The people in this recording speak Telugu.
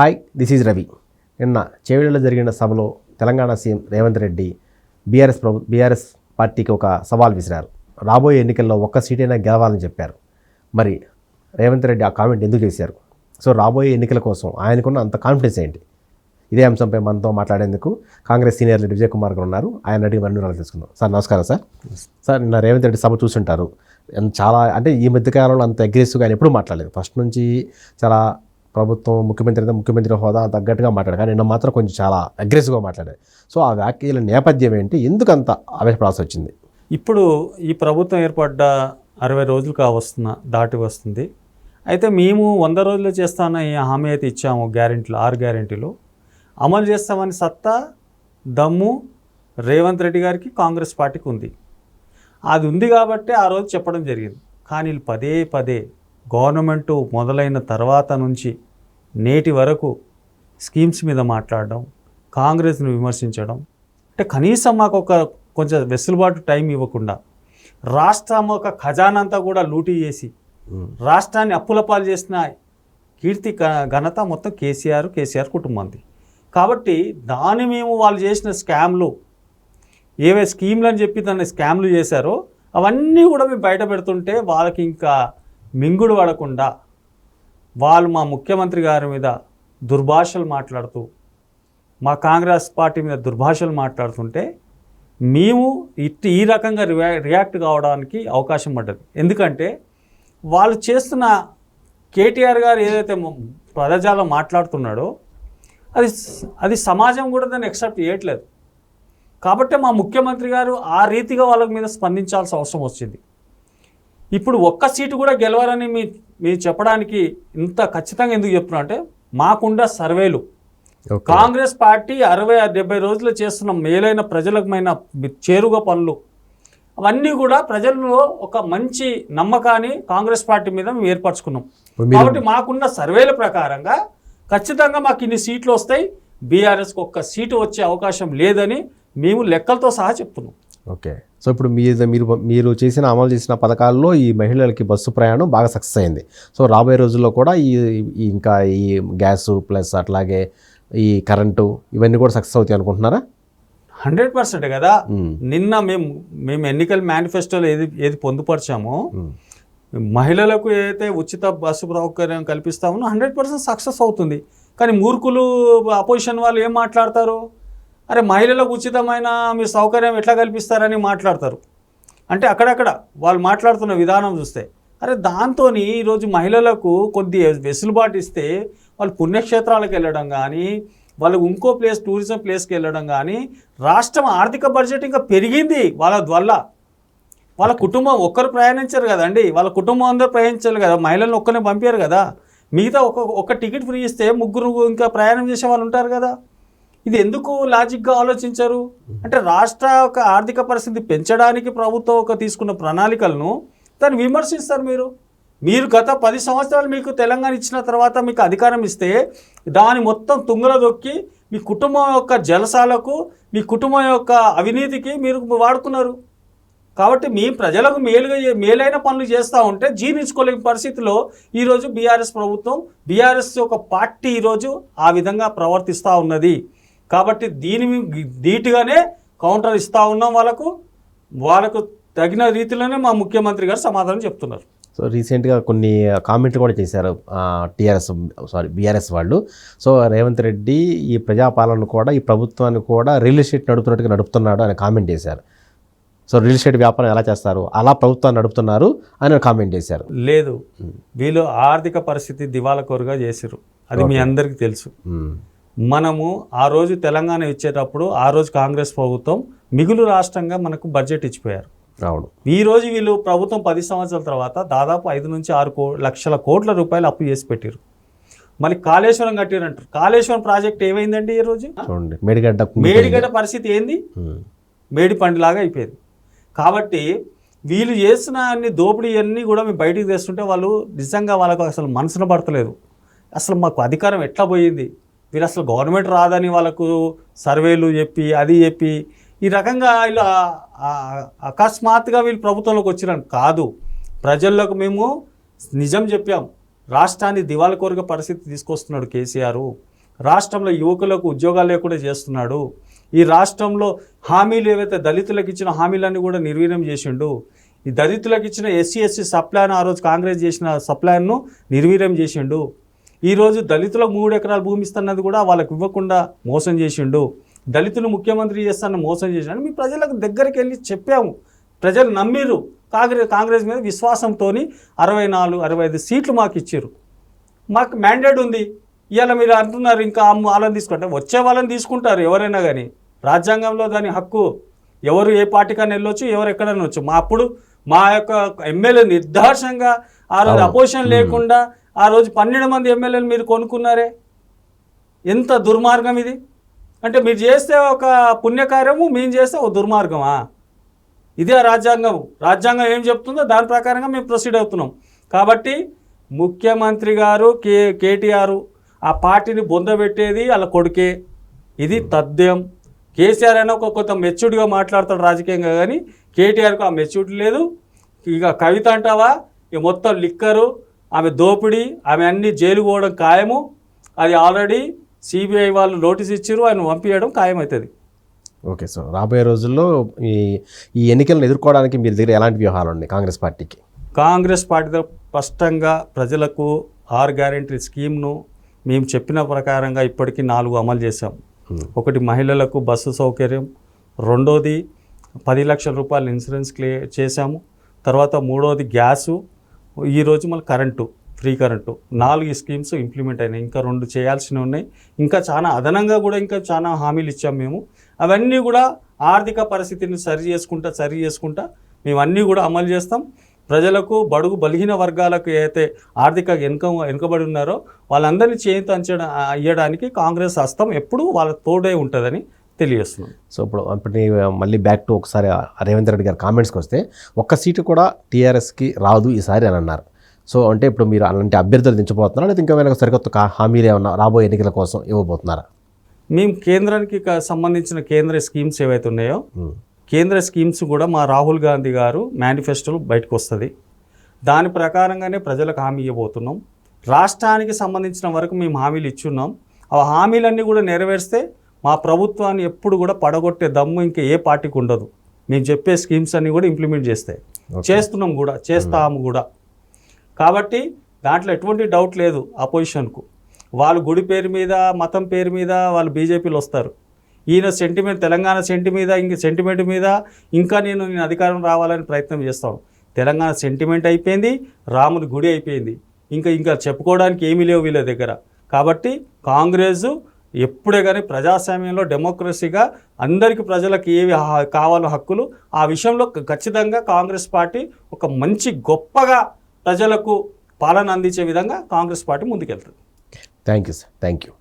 Hi, this is Ravi. నిన్న చేవెళ్లలో జరిగిన సభలో తెలంగాణ సీఎం రేవంత్ రెడ్డి బీఆర్ఎస్ పార్టీకి ఒక సవాల్ విసిరారు. రాబోయే ఎన్నికల్లో ఒక్క సీటైనా గెలవాలని చెప్పారు. మరి రేవంత్ రెడ్డి ఆ కామెంట్ ఎందుకు చేశారు? సో రాబోయే ఎన్నికల కోసం ఆయనకున్న అంత కాన్ఫిడెన్స్ ఏంటి? ఇదే అంశంపై మనతో మాట్లాడేందుకు కాంగ్రెస్ సీనియర్ లీడర్ విజయ్ కుమార్ గారు ఉన్నారు. ఆయన అడిగి మరిన్ని వివరాలు తెలుసుకుందాం. సార్ నమస్కారం. సార్ నిన్న రేవంత్ రెడ్డి సభ చూసుంటారు. చాలా అంటే ఈ మధ్యకాలంలో అంత అగ్రెసివ్గా ఆయన ఎప్పుడూ మాట్లాడలేదు. ఫస్ట్ నుంచి చాలా ప్రభుత్వం ముఖ్యమంత్రి హోదా తగ్గట్టుగా మాట్లాడారు. కానీ నిన్న మాత్రం కొంచెం చాలా అగ్రెసివ్గా మాట్లాడారు. సో ఆ వ్యాఖ్యల నేపథ్యం ఏంటి? ఎందుకు అంత ఆవేశపడాల్సి వచ్చింది? ఇప్పుడు ఈ ప్రభుత్వం ఏర్పడ్డ 60 రోజులు దాటి వస్తుంది. అయితే మేము 100 రోజులు చేస్తామన్న ఈ హామీ అయితే ఇచ్చాము. గ్యారెంటీలు 6 గ్యారెంటీలు అమలు చేస్తామని సత్తా దమ్ము రేవంత్ రెడ్డి గారికి కాంగ్రెస్ పార్టీకి ఉంది. అది ఉంది కాబట్టి ఆ రోజు చెప్పడం జరిగింది. కానీ పదే పదే గవర్నమెంటు మొదలైన తర్వాత నుంచి నేటి వరకు స్కీమ్స్ మీద మాట్లాడడం, కాంగ్రెస్ను విమర్శించడం, అంటే కనీసం మాకు కొంచెం వెసులుబాటు టైం ఇవ్వకుండా రాష్ట్రం ఖజానంతా కూడా లూటీ చేసి రాష్ట్రాన్ని అప్పుల పాలు చేసిన కీర్తి ఘనత మొత్తం కేసీఆర్ కుటుంబంది. కాబట్టి మేము వాళ్ళు చేసిన స్కామ్లు ఏవే స్కీమ్లు అని చెప్పి దాన్ని స్కామ్లు చేశారో అవన్నీ కూడా మేము బయట పెడుతుంటే వాళ్ళకి ఇంకా మింగుడు పడకుండా వాళ్ళు మా ముఖ్యమంత్రి గారి మీద దుర్భాషలు మాట్లాడుతూ, మా కాంగ్రెస్ పార్టీ మీద దుర్భాషలు మాట్లాడుతుంటే మేము ఈ రకంగా రియాక్ట్ కావడానికి అవకాశం పడ్డది. ఎందుకంటే వాళ్ళు చేస్తున్న కేటీఆర్ గారు ఏదైతే పదజాలం మాట్లాడుతున్నాడో అది సమాజం కూడా దాన్ని యాక్సెప్ట్ చేయట్లేదు. కాబట్టి మా ముఖ్యమంత్రి గారు ఆ రీతిగా వాళ్ళ మీద స్పందించాల్సిన అవసరం వచ్చింది. ఇప్పుడు ఒక్క సీటు కూడా గెలవాలని మీరు చెప్పడానికి ఇంత ఖచ్చితంగా ఎందుకు చెప్తున్నా అంటే మాకుండా సర్వేలు కాంగ్రెస్ పార్టీ 60-70 రోజులు చేస్తున్న మేలైన ప్రజలమైన చేరుగా పనులు అవన్నీ కూడా ప్రజల్లో ఒక మంచి నమ్మకాన్ని కాంగ్రెస్ పార్టీ మీద మేము ఏర్పరచుకున్నాం. కాబట్టి మాకున్న సర్వేల ప్రకారంగా ఖచ్చితంగా మాకు ఇన్ని సీట్లు వస్తాయి, బీఆర్ఎస్కి ఒక్క సీటు వచ్చే అవకాశం లేదని మేము లెక్కలతో సహా చెప్తున్నాం. ఓకే. సో ఇప్పుడు మీరు అమలు చేసిన పథకాల్లో ఈ మహిళలకి బస్సు ప్రయాణం బాగా సక్సెస్ అయింది. సో రాబోయే రోజుల్లో కూడా ఇంకా ఈ గ్యాసు ప్లస్ అట్లాగే ఈ కరెంటు ఇవన్నీ కూడా సక్సెస్ అవుతాయి అనుకుంటున్నారా? 100% కదా. నిన్న మేము ఎన్నికల మేనిఫెస్టోలో ఏది పొందుపరిచామో మహిళలకు ఏదైతే ఉచిత బస్సు సౌకర్యం కల్పిస్తామో 100% సక్సెస్ అవుతుంది. కానీ మూర్ఖులు అపోజిషన్ వాళ్ళు ఏం మాట్లాడతారు? అరే మహిళలకు ఉచితమైన మీరు సౌకర్యం ఎట్లా కల్పిస్తారని మాట్లాడతారు. అంటే అక్కడక్కడ వాళ్ళు మాట్లాడుతున్న విధానం చూస్తే అరే దాంతో ఈరోజు మహిళలకు కొద్ది వెసులుబాటు ఇస్తే వాళ్ళు పుణ్యక్షేత్రాలకు వెళ్ళడం కానీ, వాళ్ళు ఇంకో టూరిజం ప్లేస్కి వెళ్ళడం కానీ, రాష్ట్రం ఆర్థిక బడ్జెట్ ఇంకా పెరిగింది వాళ్ళ వల్ల. వాళ్ళ కుటుంబం ఒక్కరు ప్రయాణించారు కదండి, వాళ్ళ కుటుంబం అందరూ ప్రయాణించారు కదా, మహిళలను ఒక్కరిని పంపారు కదా. మిగతా ఒక టికెట్ ఫ్రీ ఇస్తే ముగ్గురు ఇంకా ప్రయాణం చేసే వాళ్ళు ఉంటారు కదా. ఇది ఎందుకు లాజిక్గా ఆలోచించరు? అంటే రాష్ట్ర యొక్క ఆర్థిక పరిస్థితి పెంచడానికి ప్రభుత్వం తీసుకున్న ప్రణాళికలను దాన్ని విమర్శిస్తారు. మీరు గత 10 సంవత్సరాలు మీకు తెలంగాణ ఇచ్చిన తర్వాత మీకు అధికారం ఇస్తే దాని మొత్తం తుంగలో దొక్కి మీ కుటుంబం యొక్క జలసాలకు, మీ కుటుంబం యొక్క అవినీతికి మీరు వాడుకున్నారు. కాబట్టి మీ ప్రజలకు మేలైన పనులు చేస్తూ ఉంటే జీర్ణించుకోలేని పరిస్థితిలో ఈరోజు బీఆర్ఎస్ ప్రభుత్వం, బీఆర్ఎస్ ఒక పార్టీ ఈరోజు ఆ విధంగా ప్రవర్తిస్తూ ఉన్నది. కాబట్టి ధీటుగానే కౌంటర్ ఇస్తూ ఉన్నాం. వాళ్ళకు తగిన రీతిలోనే మా ముఖ్యమంత్రి గారు సమాధానం చెప్తున్నారు. సో రీసెంట్గా కొన్ని కామెంట్లు కూడా చేశారు బీఆర్ఎస్ వాళ్ళు. సో రేవంత్ రెడ్డి ఈ ప్రజాపాలన కూడా, ఈ ప్రభుత్వాన్ని కూడా రియల్ ఎస్టేట్ నడుపుతున్నాడు అని కామెంట్ చేశారు. సో రియల్ ఎస్టేట్ వ్యాపారం ఎలా చేస్తారు, అలా ప్రభుత్వాన్ని నడుపుతున్నారు అని కామెంట్ చేశారు. లేదు, వీళ్ళు ఆర్థిక పరిస్థితి దివాళకోరుగా చేశారు. అది మీ అందరికీ తెలుసు. మనము ఆ రోజు తెలంగాణ ఇచ్చేటప్పుడు ఆ రోజు కాంగ్రెస్ ప్రభుత్వం మిగులు రాష్ట్రంగా మనకు బడ్జెట్ ఇచ్చిపోయారు. అవును. ఈరోజు వీళ్ళు ప్రభుత్వం 10 సంవత్సరాల తర్వాత దాదాపు 5 నుంచి 6 లక్షల కోట్ల రూపాయలు అప్పు చేసి పెట్టారు. మళ్ళీ కాళేశ్వరం కట్టారంటారు. కాళేశ్వరం ప్రాజెక్ట్ ఏమైందండి? ఈ రోజు చూడండి, మేడిగడ్డ పరిస్థితి ఏంది? మేడి పండులాగా అయిపోయింది. కాబట్టి వీళ్ళు చేసిన అన్ని దోపిడీ అన్నీ కూడా మేము బయటికి తెస్తుంటే వాళ్ళు నిజంగా వాళ్ళకు అసలు మనసున పడతలేదు. అసలు మాకు అధికారం ఎట్లా పోయింది? వీళ్ళు అసలు గవర్నమెంట్ రాదని వాళ్ళకు సర్వేలు చెప్పి అది చెప్పి ఈ రకంగా వీళ్ళు అకస్మాత్తుగా వీళ్ళు ప్రభుత్వంలోకి వచ్చినారు కాదు. ప్రజల్లోకి మేము నిజం చెప్పాం. రాష్ట్రాన్ని దివాళకోరుగా పరిస్థితి తీసుకొస్తున్నాడు కేసీఆర్. రాష్ట్రంలో యువకులకు ఉద్యోగాలు లేకుండా చేస్తున్నాడు. ఈ రాష్ట్రంలో హామీలు ఏవైతే దళితులకు ఇచ్చిన హామీలన్నీ కూడా నిర్వీర్యం చేసిండు. ఈ దళితులకు ఇచ్చిన ఎస్సీ సప్లాన్ ఆ రోజు కాంగ్రెస్ చేసిన సప్లాన్ను నిర్వీర్యం చేసిండు. ఈరోజు దళితులకు 3 ఎకరాల భూమి ఇస్తున్నది కూడా వాళ్ళకి ఇవ్వకుండా మోసం చేసిండు. దళితులు ముఖ్యమంత్రి చేస్తానని మోసం చేశాడు. మీ ప్రజలకు దగ్గరికి వెళ్ళి చెప్పాము, ప్రజలు నమ్మిరు. కాంగ్రెస్ మీద విశ్వాసంతో 64-65 సీట్లు మాకు ఇచ్చారు. మాకు మ్యాండేట్ ఉంది. ఇవాళ మీరు అంటున్నారు ఇంకా వాళ్ళని తీసుకుంటే వచ్చే వాళ్ళని తీసుకుంటారు ఎవరైనా కానీ. రాజ్యాంగంలో దాని హక్కు, ఎవరు ఏ పార్టీకైనా వెళ్ళొచ్చు, ఎవరు ఎక్కడైనా వచ్చు. అప్పుడు మా యొక్క ఎమ్మెల్యే నిర్దాక్షంగా ఆ రోజు అపోజిషన్ లేకుండా ఆ రోజు 12 మంది ఎమ్మెల్యేలు మీరు కొనుక్కున్నారే. ఎంత దుర్మార్గం ఇది! అంటే మీరు చేస్తే ఒక పుణ్యకార్యము, మేము చేస్తే ఒక దుర్మార్గమా? ఇదే రాజ్యాంగం. రాజ్యాంగం ఏం చెప్తుందో దాని ప్రకారంగా మేము ప్రొసీడ్ అవుతున్నాం. కాబట్టి ముఖ్యమంత్రి గారు కేటీఆర్ ఆ పార్టీని బొందబెట్టేది వాళ్ళ కొడుకే. ఇది తథ్యం. కేసీఆర్ అయినా ఒక కొంత మెచ్యూర్డ్గా మాట్లాడతాడు రాజకీయంగా, కానీ కేటీఆర్కు ఆ మెచ్యూరిటీ లేదు. ఇక కవిత అంటావా, ఇక మొత్తం లిక్కరు, ఆమె దోపిడీ, ఆమె అన్ని జైలు పోవడం ఖాయము. అది ఆల్రెడీ సిబిఐ వాళ్ళు నోటీస్ ఇచ్చారు, ఆయన పంపించడం ఖాయమవుతుంది. ఓకే సార్, రాబోయే రోజుల్లో ఈ ఎన్నికలను ఎదుర్కోవడానికి మీరు దగ్గర ఎలాంటి వ్యూహాలు ఉన్నాయి కాంగ్రెస్ పార్టీకి? కాంగ్రెస్ పార్టీ స్పష్టంగా ప్రజలకు 6 గ్యారెంటీ స్కీమ్ను మేము చెప్పిన ప్రకారంగా ఇప్పటికీ 4 అమలు చేశాం. ఒకటి మహిళలకు బస్సు సౌకర్యం, రెండోది 10 లక్షల రూపాయలు ఇన్సూరెన్స్ చేశాము. తర్వాత మూడోది గ్యాసు, ఈరోజు మళ్ళీ current, free current. 4 schemes implement అయినాయి. ఇంకా 2 చేయాల్సినవి ఉన్నాయి. ఇంకా చాలా అదనంగా కూడా ఇంకా చాలా హామీలు ఇచ్చాం మేము. అవన్నీ కూడా ఆర్థిక పరిస్థితిని సరి చేసుకుంటా మేము అన్నీ కూడా అమలు చేస్తాం. ప్రజలకు, బడుగు బలహీన వర్గాలకు ఏదైతే ఆర్థిక వెనుకబడి ఉన్నారో వాళ్ళందరినీ ఇవ్వడానికి కాంగ్రెస్ హస్తం ఎప్పుడు వాళ్ళ తోడే ఉంటుందని తెలియజేస్తున్నాం. సో ఇప్పుడు మళ్ళీ బ్యాక్ టు ఒకసారి రేవంత్ రెడ్డి గారి కామెంట్స్కి వస్తే, ఒక్క సీటు కూడా టీఆర్ఎస్కి రాదు ఈసారి అని అన్నారు. సో అంటే ఇప్పుడు మీరు అలాంటి అభ్యర్థులు దించబోతున్నారా, లేదా ఇంకా వెనక సరికొత్త హామీలు ఏమన్నా రాబోయే ఎన్నికల కోసం ఇవ్వబోతున్నారా? మేము కేంద్రానికి సంబంధించిన కేంద్ర స్కీమ్స్ ఏవైతే ఉన్నాయో, కేంద్ర స్కీమ్స్ కూడా మా రాహుల్ గాంధీ గారు మేనిఫెస్టోలో బయటకు వస్తుంది. దాని ప్రకారంగానే ప్రజలకు హామీ ఇవ్వబోతున్నాం. రాష్ట్రానికి సంబంధించిన వరకు మేము హామీలు ఇచ్చున్నాం. ఆ హామీలన్నీ కూడా నెరవేరిస్తే మా ప్రభుత్వాన్ని ఎప్పుడు కూడా పడగొట్టే దమ్ము ఇంకా ఏ పార్టీకి ఉండదు. మేము చెప్పే స్కీమ్స్ అన్నీ కూడా ఇంప్లిమెంట్ చేస్తున్నాం కూడా, చేస్తాము కూడా. కాబట్టి దాంట్లో ఎటువంటి డౌట్ లేదు. అపోజిషన్కు వాళ్ళు గుడి పేరు మీద, మతం పేరు మీద వాళ్ళు బీజేపీలో వస్తారు. ఈయన సెంటిమెంట్, తెలంగాణ సెంటిమెంట్ మీద ఇంకా నేను అధికారం రావాలని ప్రయత్నం చేస్తాను. తెలంగాణ సెంటిమెంట్ అయిపోయింది, రాముని గుడి అయిపోయింది. ఇంకా చెప్పుకోవడానికి ఏమీ లేవు వీళ్ళ దగ్గర. కాబట్టి కాంగ్రెస్ ఎప్పుడే కానీ ప్రజాస్వామ్యంలో డెమోక్రసీగా అందరికీ ప్రజలకు ఏవి కావాలో హక్కులు, ఆ విషయంలో ఖచ్చితంగా కాంగ్రెస్ పార్టీ ఒక మంచి గొప్పగా ప్రజలకు పాలన అందించే విధంగా కాంగ్రెస్ పార్టీ ముందుకెళ్తుంది. Thank you sir, thank you.